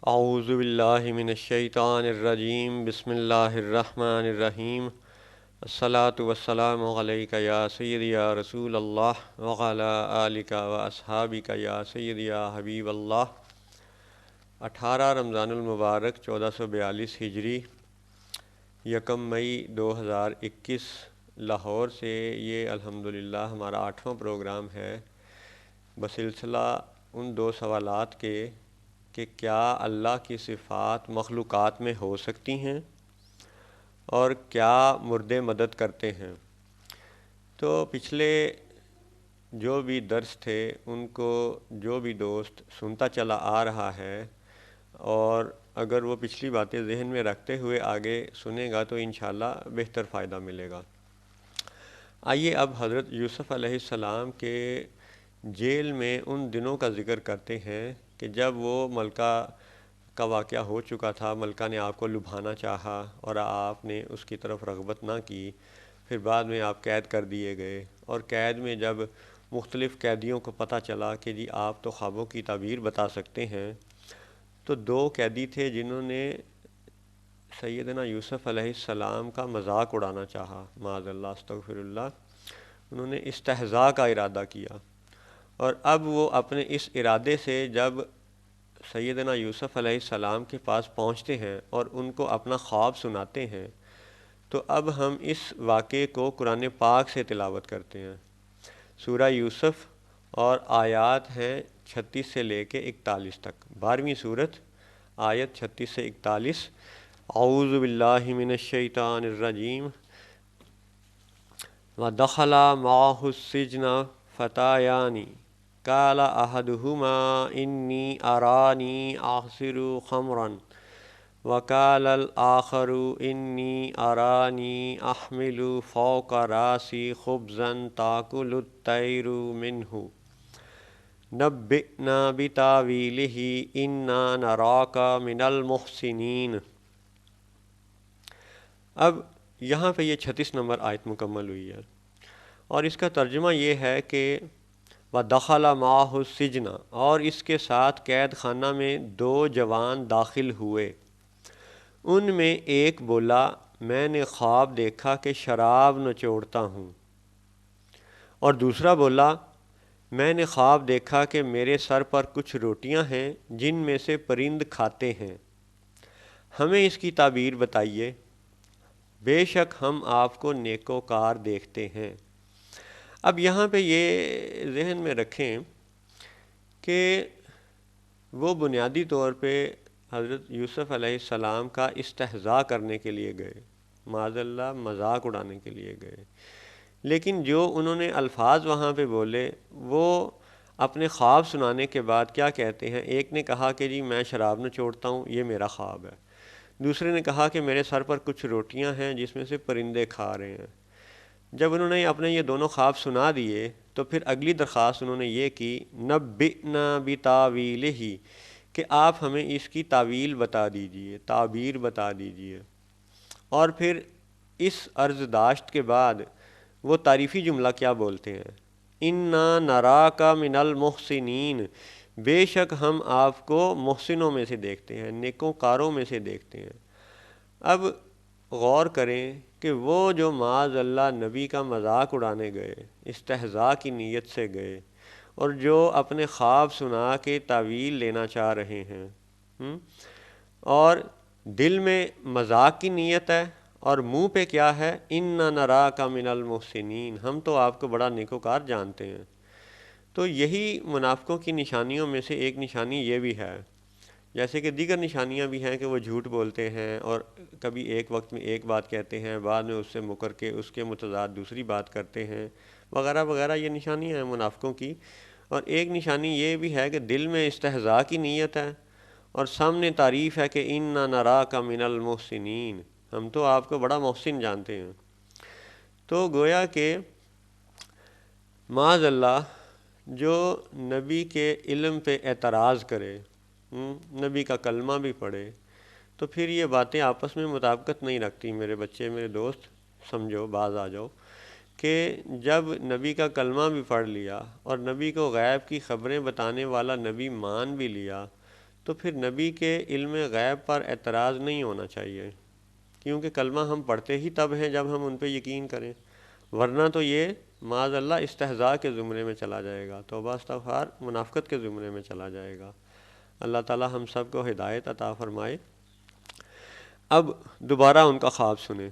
اعوذ باللہ من الشیطان الرجیم بسم اللہ الرحمن الرحیم الصلاۃ والسلام علیک یا سیدی یا رسول اللہ وعلی آلک و اصحابک یا سیدی یا حبیب اللہ۔ 18 رمضان المبارک 1442 ہجری، 1 مئی 2021 لاہور سے یہ الحمدللہ ہمارا 8واں پروگرام ہے بسلسلہ ان دو سوالات کے کہ کیا اللہ کی صفات مخلوقات میں ہو سکتی ہیں اور کیا مردے مدد کرتے ہیں۔ تو پچھلے جو بھی درس تھے ان کو جو بھی دوست سنتا چلا آ رہا ہے اور اگر وہ پچھلی باتیں ذہن میں رکھتے ہوئے آگے سنے گا تو انشاءاللہ بہتر فائدہ ملے گا۔ آئیے اب حضرت یوسف علیہ السلام کے جیل میں ان دنوں کا ذکر کرتے ہیں کہ جب وہ ملکہ کا واقعہ ہو چکا تھا، ملکہ نے آپ کو لبھانا چاہا اور آپ نے اس کی طرف رغبت نہ کی، پھر بعد میں آپ قید کر دیے گئے، اور قید میں جب مختلف قیدیوں کو پتہ چلا کہ جی آپ تو خوابوں کی تعبیر بتا سکتے ہیں، تو 2 قیدی تھے جنہوں نے سیدنا یوسف علیہ السلام کا مذاق اڑانا چاہا، معاذ اللہ استغفر اللہ، انہوں نے استہزاء کا ارادہ کیا، اور اب وہ اپنے اس ارادے سے جب سیدنا یوسف علیہ السلام کے پاس پہنچتے ہیں اور ان کو اپنا خواب سناتے ہیں، تو اب ہم اس واقعے کو قرآن پاک سے تلاوت کرتے ہیں۔ سورہ یوسف اور آیات ہیں 36 سے لے کے 41 تک، 12ویں سورت، آیت 36 سے 41۔ اعوذ باللہ من الشیطان الرجیم۔ وَدَخَلَ مَعَهُ السِّجْنَ فَتَيَانِ قال أحدهما إني أراني أعصر خمرا وقال الآخر إني أراني أحمل فوق رأسي خبزا تأكل الطير منه نبئنا بتأويله إنا نراك من المحسنين۔ اب یہاں پہ یہ 36 نمبر آیت مکمل ہوئی ہے، اور اس کا ترجمہ یہ ہے کہ وَدَخَلَ مَعَهُ السِّجْنَ، اور اس کے ساتھ قید خانہ میں 2 جوان داخل ہوئے۔ ان میں ایک بولا میں نے خواب دیکھا کہ شراب نچوڑتا ہوں، اور دوسرا بولا میں نے خواب دیکھا کہ میرے سر پر کچھ روٹیاں ہیں جن میں سے پرند کھاتے ہیں، ہمیں اس کی تعبیر بتائیے، بے شک ہم آپ کو نیکوکار دیکھتے ہیں۔ اب یہاں پہ یہ ذہن میں رکھیں کہ وہ بنیادی طور پہ حضرت یوسف علیہ السلام کا استہزاء کرنے کے لیے گئے، معاذ اللہ مذاق اڑانے کے لیے گئے، لیکن جو انہوں نے الفاظ وہاں پہ بولے وہ اپنے خواب سنانے کے بعد کیا کہتے ہیں۔ ایک نے کہا کہ جی میں شراب نچوڑتا ہوں، یہ میرا خواب ہے۔ دوسرے نے کہا کہ میرے سر پر کچھ روٹیاں ہیں جس میں سے پرندے کھا رہے ہیں۔ جب انہوں نے اپنے یہ دونوں خواب سنا دیے تو پھر اگلی درخواست انہوں نے یہ کی نبئنا بتاویلہ، کہ آپ ہمیں اس کی تعویل بتا دیجئے، تعبیر بتا دیجئے۔ اور پھر اس عرض داشت کے بعد وہ تعریفی جملہ کیا بولتے ہیں، انا نراک من المحسنین، بے شک ہم آپ کو محسنوں میں سے دیکھتے ہیں، نیکوکاروں میں سے دیکھتے ہیں۔ اب غور کریں کہ وہ جو معاذ اللہ نبی کا مذاق اڑانے گئے، استہزاء کی نیت سے گئے، اور جو اپنے خواب سنا کے تعویل لینا چاہ رہے ہیں، اور دل میں مذاق کی نیت ہے اور منہ پہ کیا ہے، اِنَّا نَرَاكَ مِنَ الْمُحْسِنِينَ، ہم تو آپ کو بڑا نیکوکار جانتے ہیں۔ تو یہی منافقوں کی نشانیوں میں سے ایک نشانی یہ بھی ہے، جیسے کہ دیگر نشانیاں بھی ہیں کہ وہ جھوٹ بولتے ہیں اور کبھی ایک وقت میں ایک بات کہتے ہیں، بعد میں اس سے مکر کے اس کے متضاد دوسری بات کرتے ہیں، وغیرہ وغیرہ، یہ نشانیاں ہیں منافقوں کی۔ اور ایک نشانی یہ بھی ہے کہ دل میں استہزاء کی نیت ہے اور سامنے تعریف ہے کہ اِنَّا نَرَاكَ مِنَ الْمُحْسِنِينَ، ہم تو آپ کو بڑا محسن جانتے ہیں۔ تو گویا کہ معاذ اللہ جو نبی کے علم پہ اعتراض کرے، نبی کا کلمہ بھی پڑھے، تو پھر یہ باتیں آپس میں مطابقت نہیں رکھتی۔ میرے بچے، میرے دوست، سمجھو، باز آ جاؤ کہ جب نبی کا کلمہ بھی پڑھ لیا اور نبی کو غیب کی خبریں بتانے والا نبی مان بھی لیا، تو پھر نبی کے علم غیب پر اعتراض نہیں ہونا چاہیے، کیونکہ کلمہ ہم پڑھتے ہی تب ہیں جب ہم ان پہ یقین کریں، ورنہ تو یہ معاذ اللہ استہزاء کے زمرے میں چلا جائے گا، توبہ استغفار، منافقت کے زمرے میں چلا جائے گا۔ اللہ تعالی ہم سب کو ہدایت عطا فرمائے۔ اب دوبارہ ان کا خواب سنیں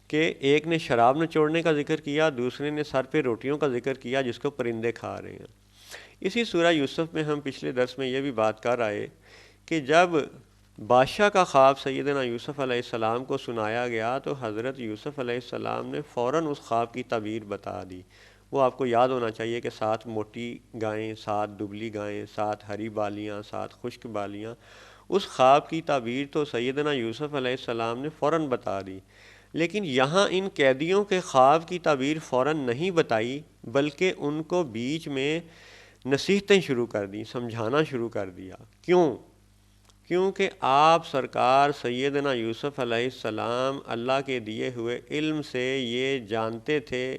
کہ ایک نے شراب نچوڑنے کا ذکر کیا، دوسرے نے سر پہ روٹیوں کا ذکر کیا جس کو پرندے کھا رہے ہیں۔ اسی سورہ یوسف میں ہم پچھلے درس میں یہ بھی بات کر آئے کہ جب بادشاہ کا خواب سیدنا یوسف علیہ السلام کو سنایا گیا تو حضرت یوسف علیہ السلام نے فوراً اس خواب کی تعبیر بتا دی۔ وہ آپ کو یاد ہونا چاہیے کہ 7 موٹی گائیں، 7 دبلی گائیں، 7 ہری بالیاں، 7 خشک بالیاں، اس خواب کی تعبیر تو سیدنا یوسف علیہ السلام نے فوراً بتا دی، لیکن یہاں ان قیدیوں کے خواب کی تعبیر فوراً نہیں بتائی، بلکہ ان کو بیچ میں نصیحتیں شروع کر دیں، سمجھانا شروع کر دیا۔ کیونکہ آپ سرکار سیدنا یوسف علیہ السلام اللہ کے دیے ہوئے علم سے یہ جانتے تھے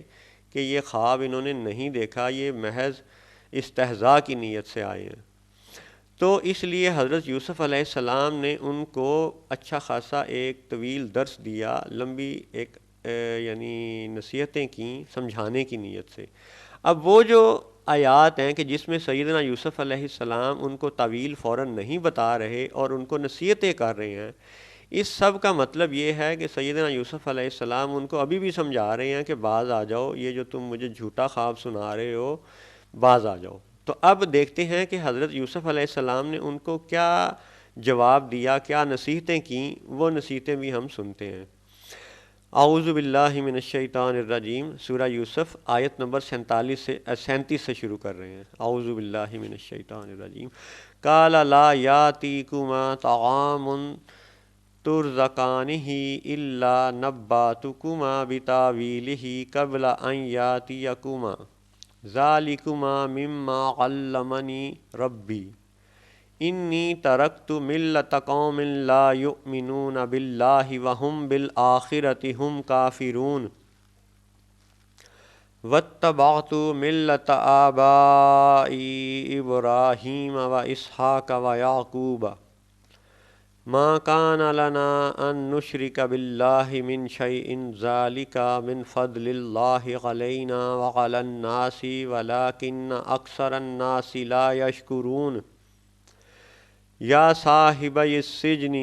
کہ یہ خواب انہوں نے نہیں دیکھا، یہ محض استہزاء کی نیت سے آئے ہیں۔ تو اس لیے حضرت یوسف علیہ السلام نے ان کو اچھا خاصا ایک طویل درس دیا، لمبی ایک یعنی نصیحتیں کیں سمجھانے کی نیت سے۔ اب وہ جو آیات ہیں کہ جس میں سیدنا یوسف علیہ السلام ان کو تعویل فوراً نہیں بتا رہے اور ان کو نصیحتیں کر رہے ہیں، اس سب کا مطلب یہ ہے کہ سیدنا یوسف علیہ السلام ان کو ابھی بھی سمجھا رہے ہیں کہ باز آ جاؤ، یہ جو تم مجھے جھوٹا خواب سنا رہے ہو، باز آ جاؤ۔ تو اب دیکھتے ہیں کہ حضرت یوسف علیہ السلام نے ان کو کیا جواب دیا، کیا نصیحتیں کیں، وہ نصیحتیں بھی ہم سنتے ہیں۔ اعوذ باللہ من الشیطان الرجیم، سورہ یوسف آیت نمبر 37 سے شروع کر رہے ہیں۔ اعوذ باللہ من الشیطان الرجیم۔ قال لا یاتیکما طعام ترزقانہ الا نباتکما بتاویلہ قبل ان یاتیکما ذالکما مما علمنی ربی انی ترکت ملت قوم لا یؤمنون باللہ وہم بالآخرۃ ہم کافرون واتبعت ملت آبائی ابراہیم و اسحاق و یعقوب ما کان لنا ان نشرک باللہ من شیء ذالک من فضل اللہ علینا وعلی الناس ولکن اکثر الناس لا یشکرون یا صاحبی السجن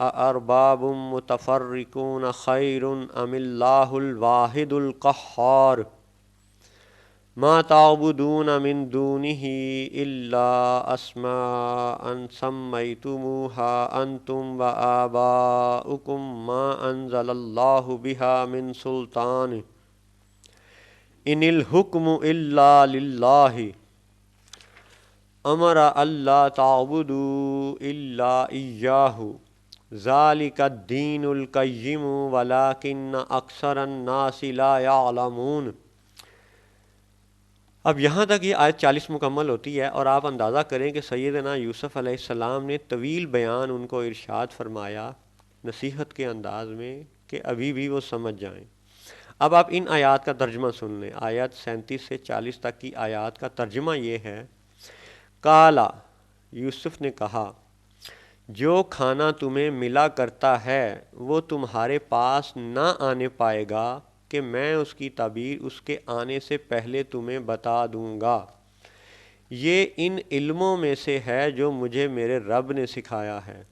اارباب متفرقون خیر ام اللہ الواحد القہار ما تعبدون من دونہ الا اسماء سمیتموها انتم وآباؤکم ما انزل اللہ بها من سلطان ان الحکم الا للہ امر اللہ تعبدوا الا ایاہ ذالک الدین القیم ولکن اکثر الناس لا یعلمون۔ اب یہاں تک یہ آیت 40 مکمل ہوتی ہے، اور آپ اندازہ کریں کہ سیدنا یوسف علیہ السلام نے طویل بیان ان کو ارشاد فرمایا نصیحت کے انداز میں کہ ابھی بھی وہ سمجھ جائیں۔ اب آپ ان آیات کا ترجمہ سن لیں۔ آیت 37 سے 40 تک کی آیات کا ترجمہ یہ ہے، قالا، یوسف نے کہا، جو کھانا تمہیں ملا کرتا ہے وہ تمہارے پاس نہ آنے پائے گا کہ میں اس کی تعبیر اس کے آنے سے پہلے تمہیں بتا دوں گا۔ یہ ان علموں میں سے ہے جو مجھے میرے رب نے سکھایا ہے۔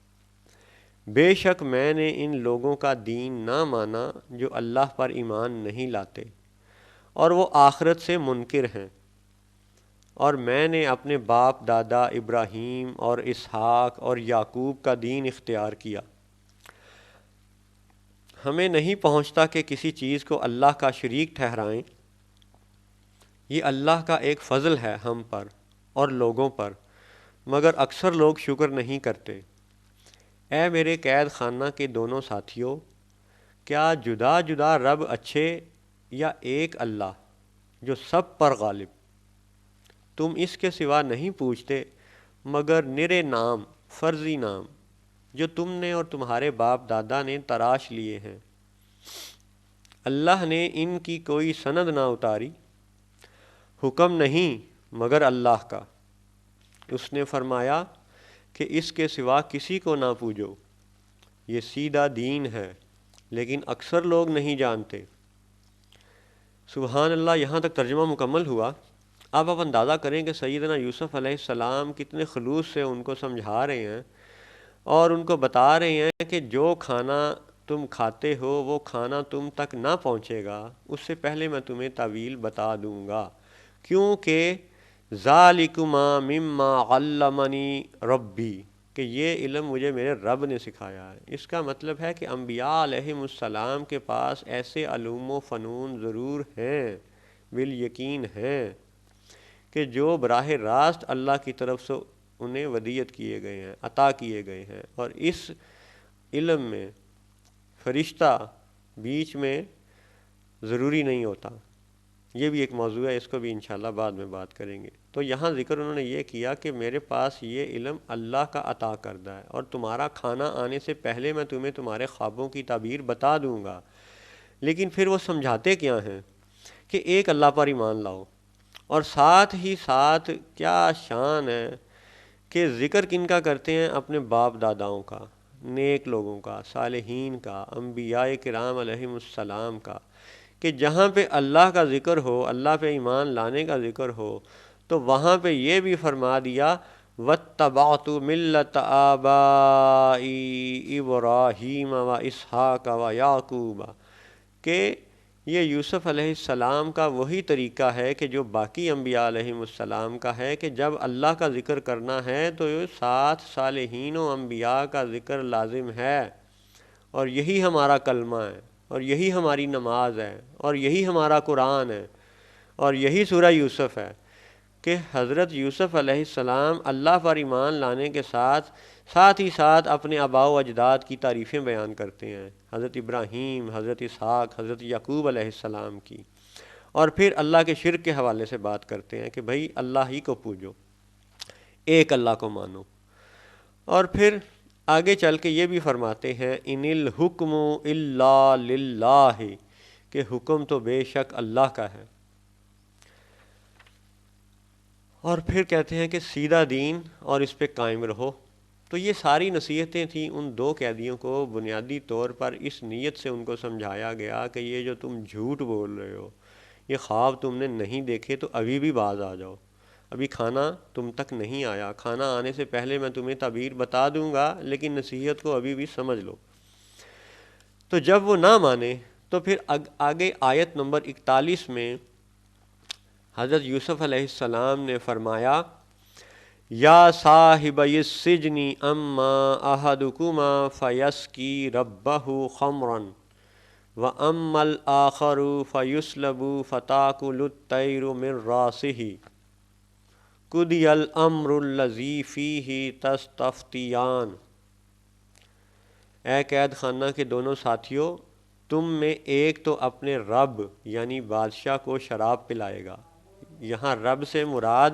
بے شک میں نے ان لوگوں کا دین نہ مانا جو اللہ پر ایمان نہیں لاتے اور وہ آخرت سے منکر ہیں، اور میں نے اپنے باپ دادا ابراہیم اور اسحاق اور یعقوب کا دین اختیار کیا۔ ہمیں نہیں پہنچتا کہ کسی چیز کو اللہ کا شریک ٹھہرائیں، یہ اللہ کا ایک فضل ہے ہم پر اور لوگوں پر، مگر اکثر لوگ شکر نہیں کرتے۔ اے میرے قید خانہ کے دونوں ساتھیوں، کیا جدا جدا رب اچھے یا ایک اللہ جو سب پر غالب؟ تم اس کے سوا نہیں پوچھتے مگر نرے نام، فرضی نام جو تم نے اور تمہارے باپ دادا نے تراش لیے ہیں۔ اللہ نے ان کی کوئی سند نہ اتاری، حکم نہیں مگر اللہ کا۔ اس نے فرمایا، کہ اس کے سوا کسی کو نہ پوجو، یہ سیدھا دین ہے، لیکن اکثر لوگ نہیں جانتے۔ سبحان اللہ، یہاں تک ترجمہ مکمل ہوا۔ اب آپ اندازہ کریں کہ سیدنا یوسف علیہ السلام کتنے خلوص سے ان کو سمجھا رہے ہیں اور ان کو بتا رہے ہیں کہ جو کھانا تم کھاتے ہو وہ کھانا تم تک نہ پہنچے گا، اس سے پہلے میں تمہیں تعویل بتا دوں گا، کیونکہ ذالکما مما علمنی ربی، کہ یہ علم مجھے میرے رب نے سکھایا ہے۔ اس کا مطلب ہے کہ انبیاء علیہم السلام کے پاس ایسے علوم و فنون ضرور ہیں، بالیقین ہیں، کہ جو براہ راست اللہ کی طرف سے انہیں ودیت کیے گئے ہیں، عطا کیے گئے ہیں، اور اس علم میں فرشتہ بیچ میں ضروری نہیں ہوتا۔ یہ بھی ایک موضوع ہے، اس کو بھی انشاءاللہ بعد میں بات کریں گے۔ تو یہاں ذکر انہوں نے یہ کیا کہ میرے پاس یہ علم اللہ کا عطا کردہ ہے، اور تمہارا کھانا آنے سے پہلے میں تمہیں تمہارے خوابوں کی تعبیر بتا دوں گا۔ لیکن پھر وہ سمجھاتے کیا ہیں کہ ایک اللہ پر ایمان لاؤ، اور ساتھ ہی ساتھ کیا شان ہے کہ ذکر کن کا کرتے ہیں؟ اپنے باپ داداؤں کا، نیک لوگوں کا، صالحین کا، انبیاء کرام علیہم السلام کا، کہ جہاں پہ اللہ کا ذکر ہو، اللہ پہ ایمان لانے کا ذکر ہو، تو وہاں پہ یہ بھی فرما دیا وَاتَّبَعْتُ مِلَّةَ آبَائِي إِبْرَاهِيمَ وَإِسْحَاقَ وَيَعْقُوبَ، کہ یہ یوسف علیہ السلام کا وہی طریقہ ہے کہ جو باقی انبیاء علیہم السلام کا ہے، کہ جب اللہ کا ذکر کرنا ہے تو ساتھ صالحین و انبیاء کا ذکر لازم ہے، اور یہی ہمارا کلمہ ہے، اور یہی ہماری نماز ہے، اور یہی ہمارا قرآن ہے، اور یہی سورہ یوسف ہے، کہ حضرت یوسف علیہ السلام اللہ پر ایمان لانے کے ساتھ ہی ساتھ اپنے آباء و اجداد کی تعریفیں بیان کرتے ہیں، حضرت ابراہیم، حضرت اسحاق، حضرت یعقوب علیہ السلام کی، اور پھر اللہ کے شرک کے حوالے سے بات کرتے ہیں کہ بھئی اللہ ہی کو پوجو، ایک اللہ کو مانو، اور پھر آگے چل کے یہ بھی فرماتے ہیں ان الحکم الا للہ، کہ حکم تو بے شک اللہ کا ہے، اور پھر کہتے ہیں کہ سیدھا دین اور اس پہ قائم رہو۔ تو یہ ساری نصیحتیں تھیں ان دو قیدیوں کو، بنیادی طور پر اس نیت سے ان کو سمجھایا گیا کہ یہ جو تم جھوٹ بول رہے ہو، یہ خواب تم نے نہیں دیکھے تو ابھی بھی باز آ جاؤ، ابھی کھانا تم تک نہیں آیا، کھانا آنے سے پہلے میں تمہیں تعبیر بتا دوں گا، لیکن نصیحت کو ابھی بھی سمجھ لو۔ تو جب وہ نہ مانے تو پھر آگے آیت نمبر 41 میں حضرت یوسف علیہ السلام نے فرمایا یا صاحب السجن اما احدکما فیسقی ربہ خمرا واما الاخر فیسلب فتاکل الطیر من راسہ قضی الامر الذی فیہ تستفتیان۔ اے قید خانہ کے دونوں ساتھیوں، تم میں ایک تو اپنے رب یعنی بادشاہ کو شراب پلائے گا، یہاں رب سے مراد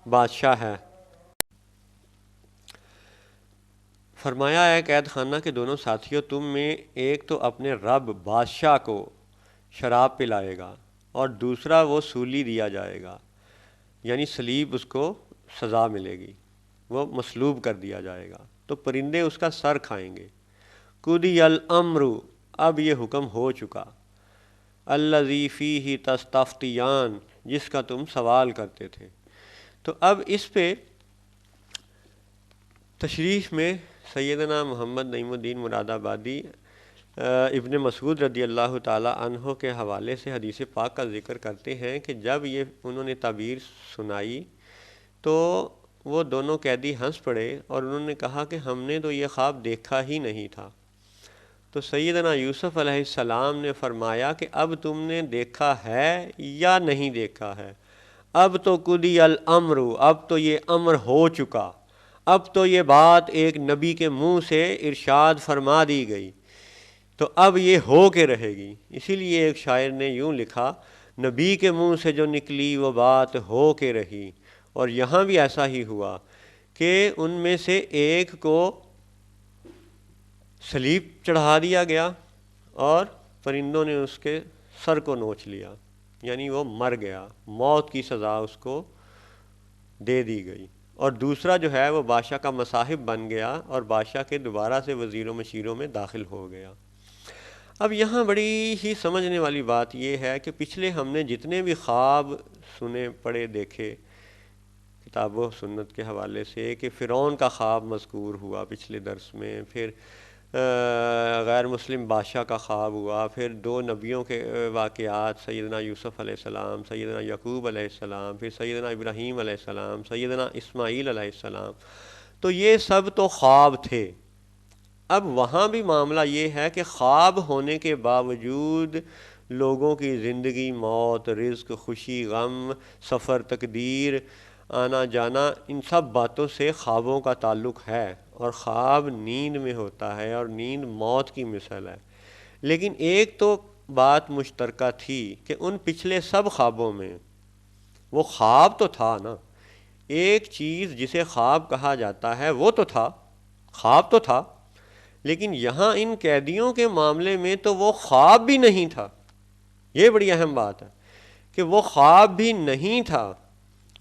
بادشاہ ہے۔ فرمایا ہے قید خانہ کے دونوں ساتھیوں، تم میں ایک تو اپنے رب بادشاہ کو شراب پلائے گا، اور دوسرا وہ سولی دیا جائے گا، یعنی صلیب اس کو سزا ملے گی، وہ مصلوب کر دیا جائے گا، تو پرندے اس کا سر کھائیں گے۔ قضی الامر، اب یہ حکم ہو چکا، الذی فیہ تستفتیان، جس کا تم سوال کرتے تھے۔ تو اب اس پہ تشریح میں سیدنا محمد نعیم الدین مراد آبادی ابن مسعود رضی اللہ تعالی عنہ کے حوالے سے حدیث پاک کا ذکر کرتے ہیں کہ جب یہ انہوں نے تعبیر سنائی تو وہ دونوں قیدی ہنس پڑے اور انہوں نے کہا کہ ہم نے تو یہ خواب دیکھا ہی نہیں تھا۔ تو سیدنا یوسف علیہ السلام نے فرمایا کہ اب تم نے دیکھا ہے یا نہیں دیکھا ہے؟ اب تو قضی الامر، اب تو یہ امر ہو چکا، اب تو یہ بات ایک نبی کے منہ سے ارشاد فرما دی گئی، تو اب یہ ہو کے رہے گی۔ اسی لیے ایک شاعر نے یوں لکھا، نبی کے منہ سے جو نکلی وہ بات ہو کے رہی، اور یہاں بھی ایسا ہی ہوا کہ ان میں سے ایک کو صلیب چڑھا دیا گیا اور پرندوں نے اس کے سر کو نوچ لیا، یعنی وہ مر گیا، موت کی سزا اس کو دے دی گئی، اور دوسرا جو ہے وہ بادشاہ کا مصاحب بن گیا اور بادشاہ کے دوبارہ سے وزیروں مشیروں میں داخل ہو گیا۔ اب یہاں بڑی ہی سمجھنے والی بات یہ ہے کہ پچھلے ہم نے جتنے بھی خواب سنے پڑھے دیکھے کتاب و سنت کے حوالے سے، کہ فرعون کا خواب مذکور ہوا پچھلے درس میں، پھر غیر مسلم بادشاہ کا خواب ہوا، پھر 2 نبیوں کے واقعات، سیدنا یوسف علیہ السلام، سیدنا یعقوب علیہ السلام، پھر سیدنا ابراہیم علیہ السلام، سیدنا اسماعیل علیہ السلام، تو یہ سب تو خواب تھے۔ اب وہاں بھی معاملہ یہ ہے کہ خواب ہونے کے باوجود لوگوں کی زندگی، موت، رزق، خوشی، غم، سفر، تقدیر، آنا جانا، ان سب باتوں سے خوابوں کا تعلق ہے، اور خواب نیند میں ہوتا ہے، اور نیند موت کی مثال ہے۔ لیکن ایک تو بات مشترکہ تھی کہ ان پچھلے سب خوابوں میں وہ خواب تو تھا نا، ایک چیز جسے خواب کہا جاتا ہے وہ تو تھا، خواب تو تھا، لیکن یہاں ان قیدیوں کے معاملے میں تو وہ خواب بھی نہیں تھا۔ یہ بڑی اہم بات ہے کہ وہ خواب بھی نہیں تھا،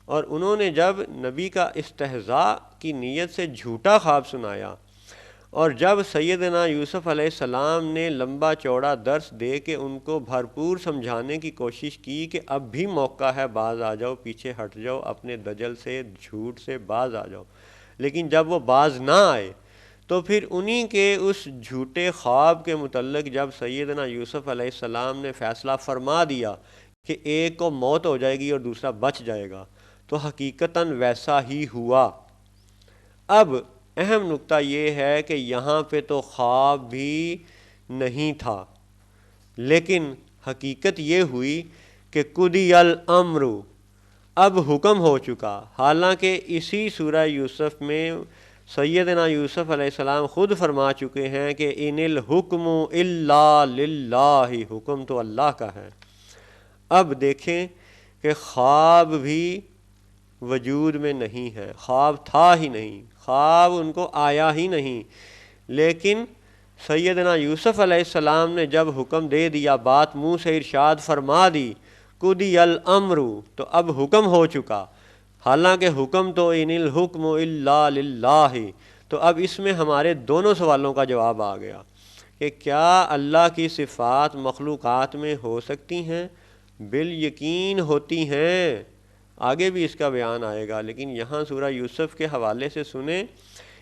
اور انہوں نے جب نبی کا استہزاء کی نیت سے جھوٹا خواب سنایا، اور جب سیدنا یوسف علیہ السلام نے لمبا چوڑا درس دے کے ان کو بھرپور سمجھانے کی کوشش کی کہ اب بھی موقع ہے، باز آ جاؤ، پیچھے ہٹ جاؤ، اپنے دجل سے، جھوٹ سے باز آ جاؤ، لیکن جب وہ باز نہ آئے تو پھر انہی کے اس جھوٹے خواب کے متعلق جب سیدنا یوسف علیہ السلام نے فیصلہ فرما دیا کہ ایک کو موت ہو جائے گی اور دوسرا بچ جائے گا، تو حقیقتاً ویسا ہی ہوا۔ اب اہم نقطہ یہ ہے کہ یہاں پہ تو خواب بھی نہیں تھا، لیکن حقیقت یہ ہوئی کہ قضی الامر، اب حکم ہو چکا۔ حالانکہ اسی سورہ یوسف میں سیدنا یوسف علیہ السلام خود فرما چکے ہیں کہ ان الحکم الا للہ، حکم تو اللہ کا ہے۔ اب دیکھیں کہ خواب بھی وجود میں نہیں ہے، خواب تھا ہی نہیں، خواب ان کو آیا ہی نہیں، لیکن سیدنا یوسف علیہ السلام نے جب حکم دے دیا، بات منہ سے ارشاد فرما دی، قضی الامر، تو اب حکم ہو چکا۔ حالانکہ حکم تو ان الحکم الا للہ، تو اب اس میں ہمارے دونوں سوالوں کا جواب آ گیا کہ کیا اللہ کی صفات مخلوقات میں ہو سکتی ہیں؟ بالیقین ہوتی ہیں، آگے بھی اس کا بیان آئے گا، لیکن یہاں سورہ یوسف کے حوالے سے سنیں،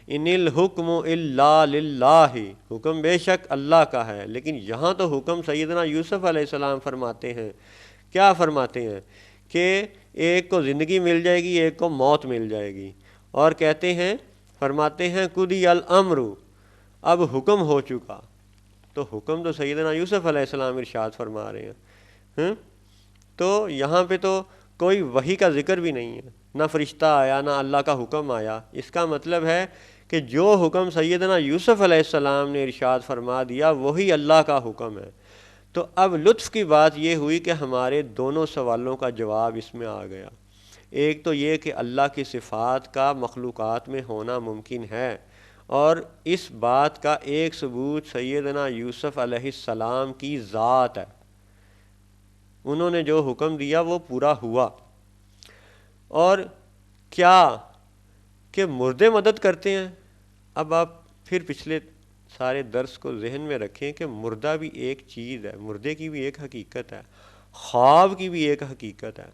ان الحکم الا للہ، حکم بے شک اللہ کا ہے، لیکن یہاں تو حکم سیدنا یوسف علیہ السلام فرماتے ہیں، کیا فرماتے ہیں؟ کہ ایک کو زندگی مل جائے گی، ایک کو موت مل جائے گی، اور کہتے ہیں، فرماتے ہیں قضی الامر، اب حکم ہو چکا۔ تو حکم تو سیدنا یوسف علیہ السلام ارشاد فرما رہے ہیں، تو یہاں پہ تو کوئی وحی کا ذکر بھی نہیں ہے، نہ فرشتہ آیا، نہ اللہ کا حکم آیا۔ اس کا مطلب ہے کہ جو حکم سیدنا یوسف علیہ السلام نے ارشاد فرما دیا وہی اللہ کا حکم ہے۔ تو اب لطف کی بات یہ ہوئی کہ ہمارے دونوں سوالوں کا جواب اس میں آ گیا۔ ایک تو یہ کہ اللہ کی صفات کا مخلوقات میں ہونا ممکن ہے، اور اس بات کا ایک ثبوت سیدنا یوسف علیہ السلام کی ذات ہے، انہوں نے جو حکم دیا وہ پورا ہوا۔ اور کیا کہ مردے مدد کرتے ہیں؟ اب آپ پھر پچھلے سارے درس کو ذہن میں رکھیں کہ مردہ بھی ایک چیز ہے، مردے کی بھی ایک حقیقت ہے، خواب کی بھی ایک حقیقت ہے۔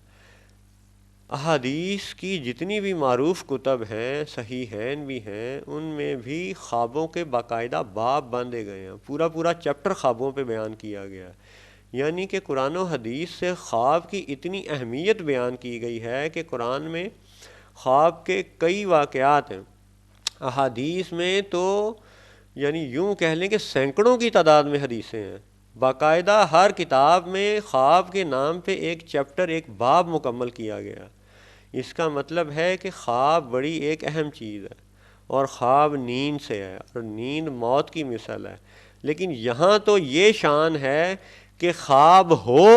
احادیث کی جتنی بھی معروف کتب ہیں، صحیحین بھی ہیں، ان میں بھی خوابوں کے باقاعدہ باب باندھے گئے ہیں، پورا پورا چیپٹر خوابوں پہ بیان کیا گیا ہے۔ یعنی کہ قرآن و حدیث سے خواب کی اتنی اہمیت بیان کی گئی ہے کہ قرآن میں خواب کے کئی واقعات ہیں، احادیث میں تو یعنی یوں کہہ لیں کہ سینکڑوں کی تعداد میں حدیثیں ہیں، باقاعدہ ہر کتاب میں خواب کے نام پہ ایک چیپٹر، ایک باب مکمل کیا گیا۔ اس کا مطلب ہے کہ خواب بڑی ایک اہم چیز ہے، اور خواب نیند سے ہے، اور نیند موت کی مثال ہے۔ لیکن یہاں تو یہ شان ہے کہ خواب ہو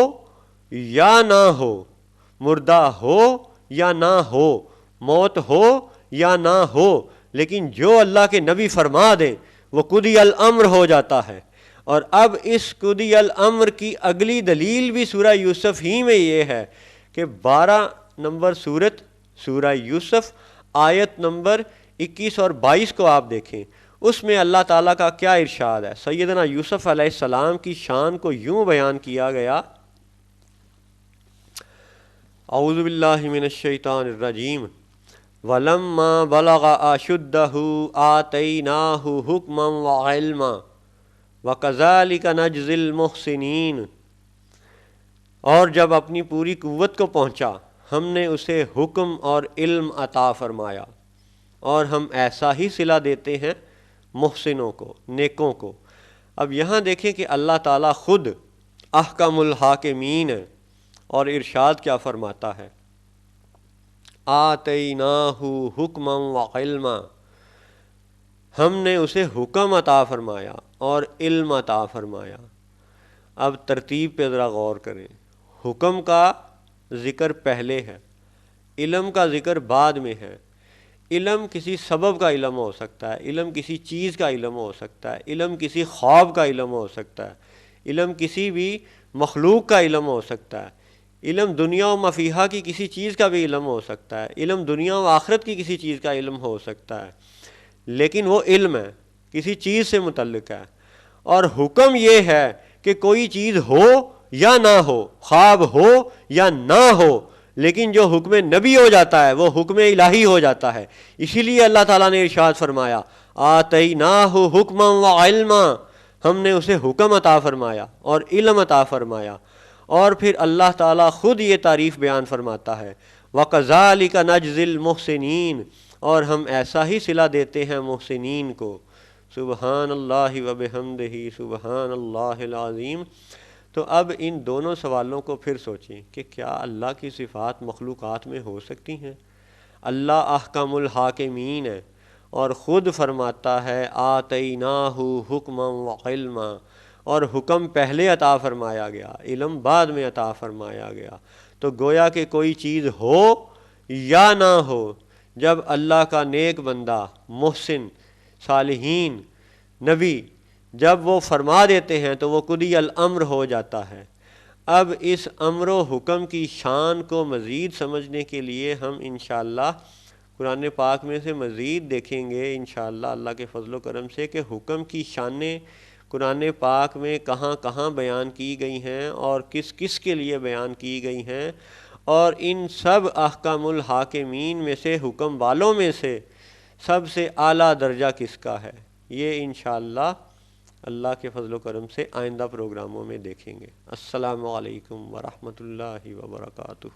یا نہ ہو، مردہ ہو یا نہ ہو، موت ہو یا نہ ہو، لیکن جو اللہ کے نبی فرما دیں وہ قضی الامر ہو جاتا ہے۔ اور اب اس قضی الامر کی اگلی دلیل بھی سورہ یوسف ہی میں یہ ہے کہ 12 نمبر سورت سورہ یوسف آیت نمبر 21 اور 22 کو آپ دیکھیں، اس میں اللہ تعالیٰ کا کیا ارشاد ہے۔ سیدنا یوسف علیہ السلام کی شان کو یوں بیان کیا گیا، اعوذ باللہ من الشیطان الرجیم، وَلَمَّا بَلَغَ أَشُدَّهُ آتَيْنَاهُ حُکْمًا وَعِلْمًا وَكَذَلِكَ نَجْزِي الْمُحْسِنِينَ، اور جب اپنی پوری قوت کو پہنچا ہم نے اسے حکم اور علم عطا فرمایا، اور ہم ایسا ہی صلہ دیتے ہیں محسنوں کو، نیکوں کو۔ اب یہاں دیکھیں کہ اللہ تعالیٰ خود احکم الحاکمین ہے، اور ارشاد کیا فرماتا ہے، آتیناہ حکما وعلما، ہم نے اسے حکم عطا فرمایا اور علم عطا فرمایا۔ اب ترتیب پہ ذرا غور کریں، حکم کا ذکر پہلے ہے، علم کا ذکر بعد میں ہے۔ علم کسی سبب کا علم ہو سکتا ہے، علم کسی چیز کا علم ہو سکتا ہے، علم کسی خواب کا علم ہو سکتا ہے، علم کسی بھی مخلوق کا علم ہو سکتا ہے، علم دنیا و مفیہا کی کسی چیز کا بھی علم ہو سکتا ہے، علم دنیا و آخرت کی کسی چیز کا علم ہو سکتا ہے، لیکن وہ علم ہے، کسی چیز سے متعلق ہے۔ اور حکم یہ ہے کہ کوئی چیز ہو یا نہ ہو، خواب ہو یا نہ ہو، لیکن جو حکم نبی ہو جاتا ہے وہ حکم الہی ہو جاتا ہے۔ اسی لیے اللہ تعالیٰ نے ارشاد فرمایا، آتیناہ حکما وعلما، ہم نے اسے حکم عطا فرمایا اور علم عطا فرمایا۔ اور پھر اللہ تعالیٰ خود یہ تعریف بیان فرماتا ہے، وَكَذَلِكَ نَجْزِي الْمُحْسِنِينَ، اور ہم ایسا ہی صلہ دیتے ہیں محسنین کو۔ سبحان اللہ وبحمدہ، سبحان اللہ العظیم۔ تو اب ان دونوں سوالوں کو پھر سوچیں کہ کیا اللہ کی صفات مخلوقات میں ہو سکتی ہیں؟ اللہ احکم الحاکمین ہے اور خود فرماتا ہے آتیناہ حکما وعلما، اور حکم پہلے عطا فرمایا گیا، علم بعد میں عطا فرمایا گیا۔ تو گویا کہ کوئی چیز ہو یا نہ ہو، جب اللہ کا نیک بندہ، محسن، صالحین، نبی جب وہ فرما دیتے ہیں تو وہ قضی الامر ہو جاتا ہے۔ اب اس امر و حکم کی شان کو مزید سمجھنے کے لیے ہم انشاءاللہ قرآن پاک میں سے مزید دیکھیں گے انشاءاللہ اللہ کے فضل و کرم سے کہ حکم کی شانیں قرآن پاک میں کہاں کہاں بیان کی گئی ہیں اور کس کس کے لیے بیان کی گئی ہیں، اور ان سب احکام الحاکمین میں سے، حکم والوں میں سے سب سے اعلیٰ درجہ کس کا ہے، یہ انشاءاللہ اللہ کے فضل و کرم سے آئندہ پروگراموں میں دیکھیں گے۔ السلام علیکم ورحمۃ اللہ وبرکاتہ۔